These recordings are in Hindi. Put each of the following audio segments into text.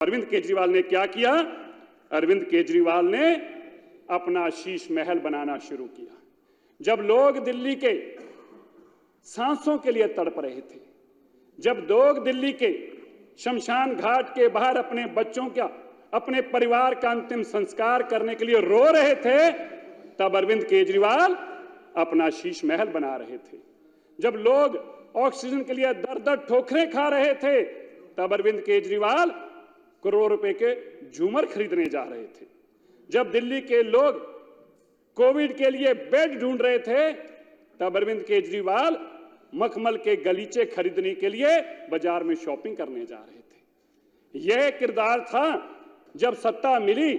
अरविंद केजरीवाल ने क्या किया? अरविंद केजरीवाल ने अपना शीश महल बनाना शुरू किया। जब लोग दिल्ली के सांसों के लिए तड़प रहे थे, जब लोग दिल्ली के शमशान घाट के बाहर अपने बच्चों का, अपने परिवार का अंतिम संस्कार करने के लिए रो रहे थे, तब अरविंद केजरीवाल अपना शीश महल बना रहे थे। जब लोग ऑक्सीजन के लिए दर दर ठोकरें खा रहे थे, तब अरविंद केजरीवाल करोड़ रुपए के झूमर खरीदने जा रहे थे। जब दिल्ली के लोग कोविड के लिए बेड ढूंढ रहे थे, तब अरविंद केजरीवाल मखमल के गलीचे खरीदने के लिए बाजार में शॉपिंग करने जा रहे थे। यह किरदार था जब सत्ता मिली।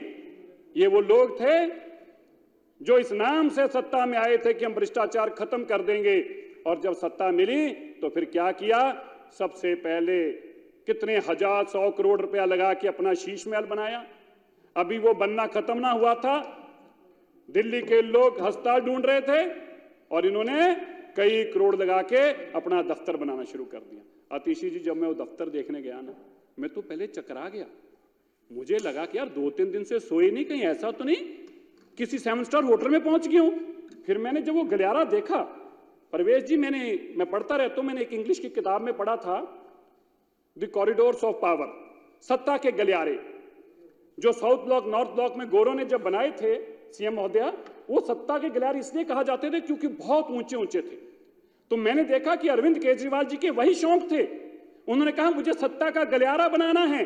ये वो लोग थे जो इस नाम से सत्ता में आए थे कि हम भ्रष्टाचार खत्म कर देंगे, और जब सत्ता मिली तो फिर क्या किया? सबसे पहले कितने हजार 100 करोड़ रुपया लगा के अपना शीश महल बनाया। अभी वो बनना खत्म ना हुआ था, दिल्ली के लोग अस्पताल ढूंढ रहे थे और इन्होंने कई करोड़ लगा के अपना दफ्तर बनाना शुरू कर दिया। आतिशी जी, जब मैं वो दफ्तर देखने गया ना, मैं तो पहले चकरा गया। मुझे लगा कि यार 2-3 दिन से सोए नहीं, कहीं ऐसा तो नहीं किसी 7 स्टार होटल में पहुंच गया हूं। फिर मैंने जब वो गलियारा देखा, परवेश जी, मैं पढ़ता रहता हूं, मैंने एक इंग्लिश की किताब में पढ़ा था, द कॉरिडोर्स ऑफ पावर, सत्ता के गलियारे, जो साउथ ब्लॉक नॉर्थ ब्लॉक में गोरों ने जब बनाए थे सीएम महोदया, वो सत्ता के गलियारे इसलिए कहा जाते थे क्योंकि बहुत ऊंचे ऊंचे थे। तो मैंने देखा कि अरविंद केजरीवाल जी के वही शौक थे। उन्होंने कहा मुझे सत्ता का गलियारा बनाना है।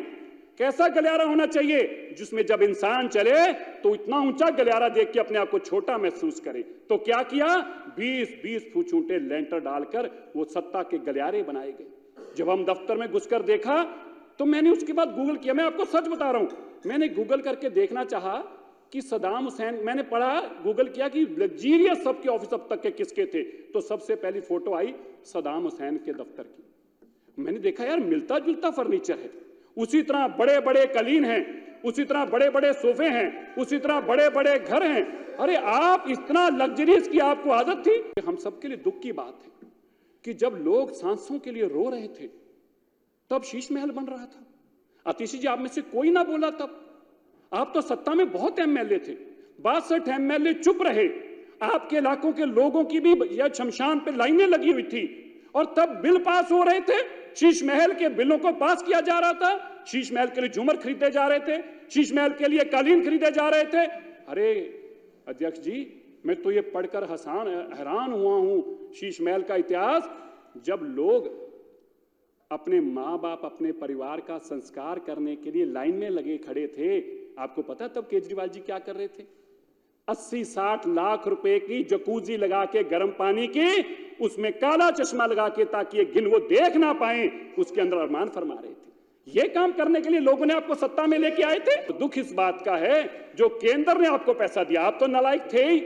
कैसा गलियारा होना चाहिए? जिसमें जब इंसान चले तो इतना ऊंचा गलियारा देख के अपने आप को छोटा महसूस करे। तो क्या किया? 20-20 फुट ऊंचे लेंटर डालकर वो सत्ता के गलियारे बनाए गए। जब हम दफ्तर में घुसकर देखा तो मैंने उसके बाद गूगल किया। मैं आपको सच बता रहा हूं, मैंने गूगल करके देखना चाहा कि सदाम हुसैन, मैंने पढ़ा, गूगल किया कि लग्जीरियस सबके ऑफिस अब तक के किसके थे, तो सबसे पहली फोटो आई सदाम हुसैन के दफ्तर की। मैंने देखा यार मिलता जुलता फर्नीचर है, उसी तरह बड़े बड़े कलीन हैं, उसी तरह बड़े बड़े सोफे हैं, उसी तरह बड़े बड़े घर हैं। अरे आप इतना लग्जरियस की आपको आदत थी। हम सबके लिए दुख की बात है कि जब लोग सांसों के लिए रो रहे थे तब शीश महल बन रहा था। आतिशी जी, आप में से कोई ना बोला तब। आप तो सत्ता में बहुत एमएलए थे, 62 एमएलए चुप रहे। आपके इलाकों के लोगों की भी यह शमशान पे लाइनें लगी हुई थी, और तब बिल पास हो रहे थे। शीश महल के बिलों को पास किया जा रहा था। शीश महल के लिए झूमर खरीदे जा रहे थे, शीश महल के लिए कालीन खरीदे जा रहे थे। अरे अध्यक्ष जी, मैं तो ये पढ़कर हैरान हुआ हूं शीश महल का इतिहास। जब लोग अपने माँ बाप, अपने परिवार का संस्कार करने के लिए लाइन में लगे खड़े थे, आपको पता तब केजरीवाल जी क्या कर रहे थे? 80-60 लाख रुपए की जकूजी लगा के गर्म पानी की, उसमें काला चश्मा लगा के ताकि ये गिन वो देख ना पाए, उसके अंदर अरमान फरमा रहे थे। ये काम करने के लिए लोगों ने आपको सत्ता में लेके आए थे। तो दुख इस बात का है जो केंद्र ने आपको पैसा दिया, आप तो नालायक थे ही,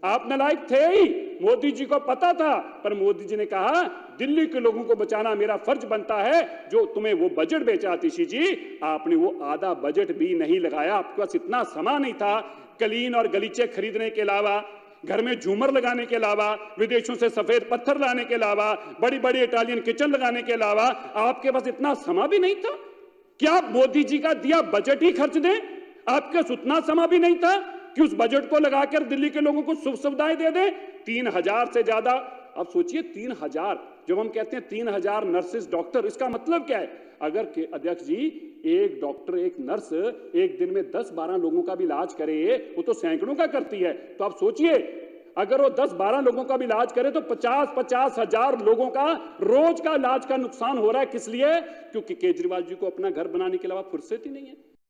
आप नालायक थे ही। मोदी जी को पता था, पर मोदी जी ने कहा दिल्ली के लोगों को बचाना मेरा फर्ज बनता है। जो तुम्हें वो बजट बेचा आतिशी जी, आपने वो आधा बजट भी नहीं लगाया। आपके पास इतना समय नहीं था कलीन और गलीचे खरीदने के अलावा, घर में झूमर लगाने के अलावा, विदेशों से सफेद पत्थर लाने के अलावा, बड़ी बड़ी इटालियन किचन लगाने के अलावा आपके पास इतना समय भी नहीं था। क्या आप मोदी जी का दिया बजट ही खर्च दें? आपके पास उतना समय भी नहीं था कि उस बजट को लगाकर दिल्ली के लोगों को सुख सुविधाएं दे दें। 3000 से ज्यादा, अब सोचिए 3000, जब हम कहते हैं 3000 नर्सेस डॉक्टर, इसका मतलब क्या है? अगर अध्यक्ष जी एक डॉक्टर एक नर्स एक दिन में 10-12 लोगों का भी इलाज करे, वो तो सैकड़ों का करती है। तो आप सोचिए अगर वो 10-12 लोगों का भी इलाज करे तो 50-50 हजार लोगों का रोज का इलाज का नुकसान हो रहा है। किस लिए? क्योंकि केजरीवाल जी को अपना घर बनाने के अलावा फुर्सत ही नहीं है।